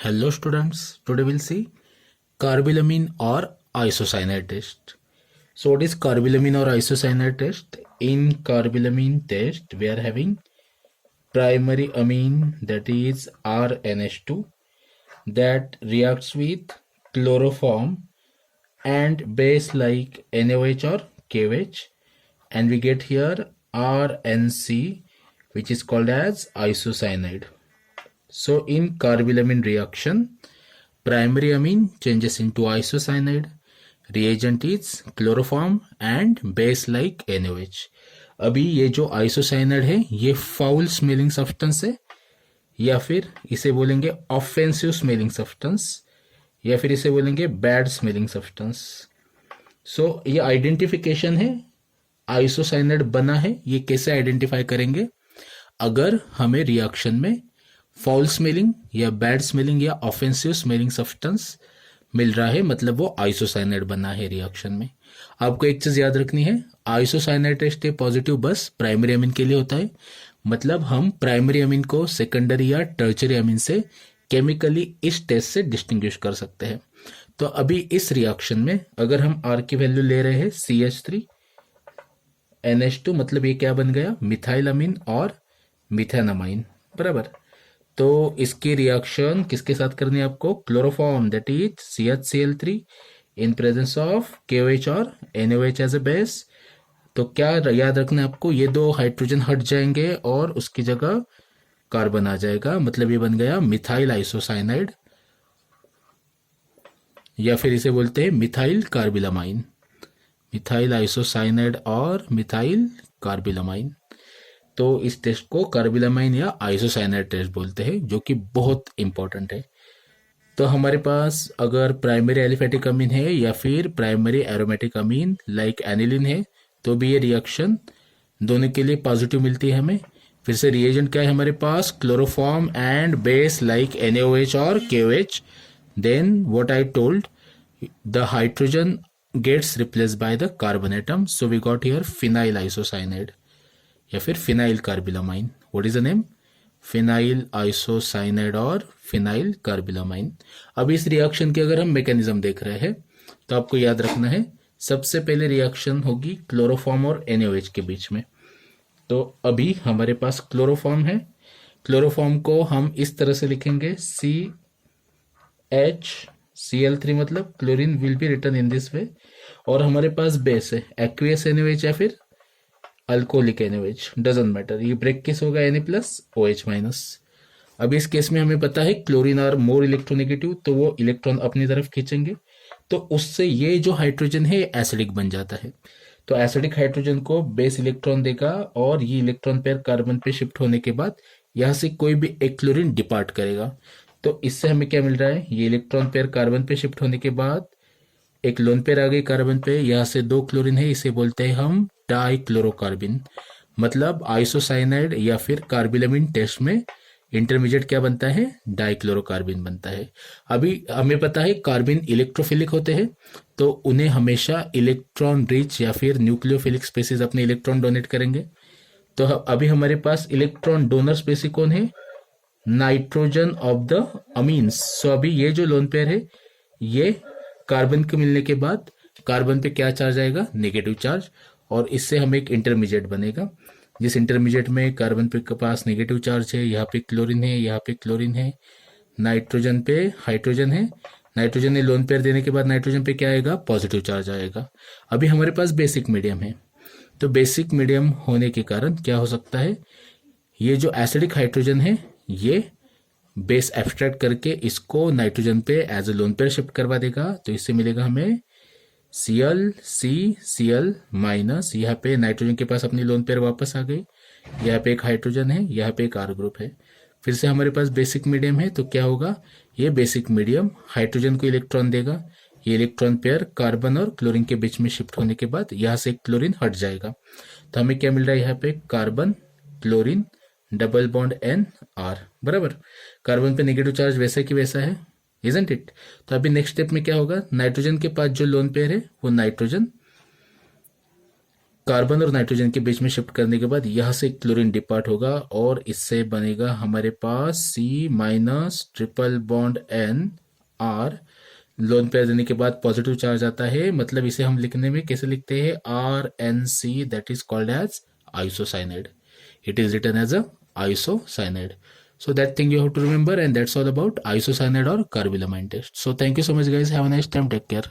Hello students, today we'll see carbylamine or isocyanide test. So what is carbylamine or isocyanide test? In carbylamine test, we are having primary amine, that is RNH2, that reacts with chloroform and base like NaOH or KOH, and we get here RNC, which is called as isocyanide. So in carbylamine reaction, primary amine changes into isocyanide, reagent is chloroform and base like NaOH. अभी ये जो isocyanide है ये foul smelling substance है, या फिर इसे बोलेंगे ऑफेंसिव स्मेलिंग सब्सटेंस, या फिर इसे बोलेंगे बैड स्मेलिंग सब्सटेंस. सो ये आइडेंटिफिकेशन है, आइसोसाइनाइड बना है, ये कैसे आइडेंटिफाई करेंगे? अगर हमें रिएक्शन में फाउल स्मेलिंग या बैड स्मेलिंग या ऑफेंसिव स्मेलिंग सब्सटेंस मिल रहा है, मतलब वो आइसोसाइनाइड बना है रिएक्शन में. आपको एक चीज याद रखनी है, आइसोसाइनाइड टेस्ट पॉजिटिव बस प्राइमरी अमीन के लिए होता है. मतलब हम प्राइमरी अमीन को सेकेंडरी या टर्चरी अमीन से केमिकली इस टेस्ट से डिस्टिंग्विश कर सकते हैं. तो अभी इस रिएक्शन में अगर हम आर की वैल्यू ले रहे हैं CH3NH2, मतलब ये क्या बन गया? मिथाइल अमीन और मिथेनामाइन, बराबर. तो इसकी रिएक्शन किसके साथ करनी है आपको? Chloroform, that is CHCl3 in presence of KOH और NaOH एज ए बेस. तो क्या याद रखना है आपको? ये दो हाइड्रोजन हट जाएंगे और उसकी जगह कार्बन आ जाएगा, मतलब ये बन गया मिथाइल आइसोसाइनाइड, या फिर इसे बोलते हैं मिथाइल कार्बिलामाइन. मिथाइल आइसोसाइनाइड और मिथाइल कार्बिलामाइन. तो इस टेस्ट को कार्बिलामाइन या आइसोसाइनाइड टेस्ट बोलते हैं, जो कि बहुत इंपॉर्टेंट है. तो हमारे पास अगर प्राइमरी एलिफेटिक अमीन है या फिर प्राइमरी एरोमेटिक अमीन लाइक एनिलिन है, तो भी ये रिएक्शन दोनों के लिए पॉजिटिव मिलती है हमें. फिर से रिएजेंट क्या है हमारे पास? Chloroform and base like NaOH और KOH. Then what I told, the hydrogen gets replaced by the carbon atom, so we got here phenyl isocyanide या फिर phenyl carbylamine. What is the name? Phenyl isocyanide और phenyl carbylamine. अब इस reaction की अगर हम mechanism देख रहे हैं तो आपको याद रखना है, सबसे पहले रिएक्शन होगी क्लोरोफॉर्म और NaOH के बीच में. तो अभी हमारे पास क्लोरोफॉर्म है. क्लोरोफॉर्म को हम इस तरह से लिखेंगे CHCl3, मतलब chlorine will be written in this way. और हमारे पास बेस है एक्वियस NaOH या फिर अल्कोहलिक NaOH, डजंट मैटर. ये ब्रेक किस होगा? Na+OH-. अब इस केस में हमें पता है क्लोरीन आर मोर इलेक्ट्रोनेगेटिव, तो वो इलेक्ट्रॉन अपनी तरफ खींचेंगे, तो उससे ये जो हाइड्रोजन है एसिडिक बन जाता है. तो एसिडिक हाइड्रोजन को बेस इलेक्ट्रॉन देगा और ये इलेक्ट्रॉन पेयर कार्बन पे शिफ्ट होने के बाद यहाँ से कोई भी एक क्लोरीन डिपार्ट करेगा. तो इससे हमें क्या मिल रहा है? ये इलेक्ट्रॉन पेयर कार्बन पे शिफ्ट होने के बाद एक लोन पेयर आ गई कार्बन पे, यहाँ से दो क्लोरीन है, इसे बोलते हैं हम डाइक्लोरोकार्बिन. मतलब आइसोसाइनाइड या फिर कार्बिलामिन टेस्ट में इंटरमीडिएट क्या बनता है? डाइक्लोरोकार्बिन बनता है. अभी हमें पता है कार्बिन इलेक्ट्रोफिलिक होते हैं, तो उन्हें हमेशा इलेक्ट्रॉन रिच या फिर न्यूक्लियोफिलिक स्पेसीज अपने इलेक्ट्रॉन डोनेट करेंगे. तो अभी हमारे पास इलेक्ट्रॉन डोनर स्पेसी कौन है? Nitrogen of the amines. So अभी ये जो लोन पेयर है ये कार्बन के मिलने के बाद कार्बन पे क्या चार्ज आएगा? Negative charge. और इससे हमें एक इंटरमीडिएट बनेगा, जिस इंटरमीडिएट में कार्बन पे के पास नेगेटिव चार्ज है, यहाँ पे क्लोरीन है, यहाँ पे क्लोरीन है, नाइट्रोजन पे हाइड्रोजन है. नाइट्रोजन ने लोन पेयर देने के बाद नाइट्रोजन पे क्या आएगा? पॉजिटिव चार्ज आएगा. अभी हमारे पास बेसिक मीडियम है, तो बेसिक मीडियम होने के कारण क्या हो सकता है? ये जो एसिडिक हाइड्रोजन है ये बेस एब्स्ट्रैक्ट करके इसको नाइट्रोजन पे as a lone pair shift करवा देगा. तो इससे मिलेगा हमें Cl माइनस. यहाँ पे नाइट्रोजन के पास अपनी लोन पेयर वापस आ गई, यहाँ पे एक हाइड्रोजन है, यहाँ पे एक R ग्रुप है. फिर से हमारे पास बेसिक मीडियम है, तो क्या होगा? ये बेसिक मीडियम हाइड्रोजन को इलेक्ट्रॉन देगा, ये इलेक्ट्रॉन पेयर कार्बन और क्लोरीन के बीच में शिफ्ट होने के बाद यहाँ से क्लोरीन हट जाएगा. तो हमें क्या मिल रहा है? यहाँ पे carbon chlorine double bond NR, बराबर. कार्बन पे नेगेटिव चार्ज वैसा कि वैसा है, इजंट इट? तो अभी नेक्स्ट स्टेप में क्या होगा? नाइट्रोजन के पास जो लोन पेयर है वो नाइट्रोजन कार्बन और नाइट्रोजन के बीच में शिफ्ट करने के बाद यहाँ से क्लोरीन डिपार्ट होगा और इससे बनेगा हमारे पास C minus triple bond N R. Lone pair देने के बाद पॉजिटिव चार्ज आता है, मतलब इसे हम लिखने में कैसे लिखते हैं, R N C, that is called as isocyanide. It is written as a isocyanide. So that thing you have to remember, and that's all about isocyanide or carbylamine test. So thank you so much guys. Have a nice time. Take care.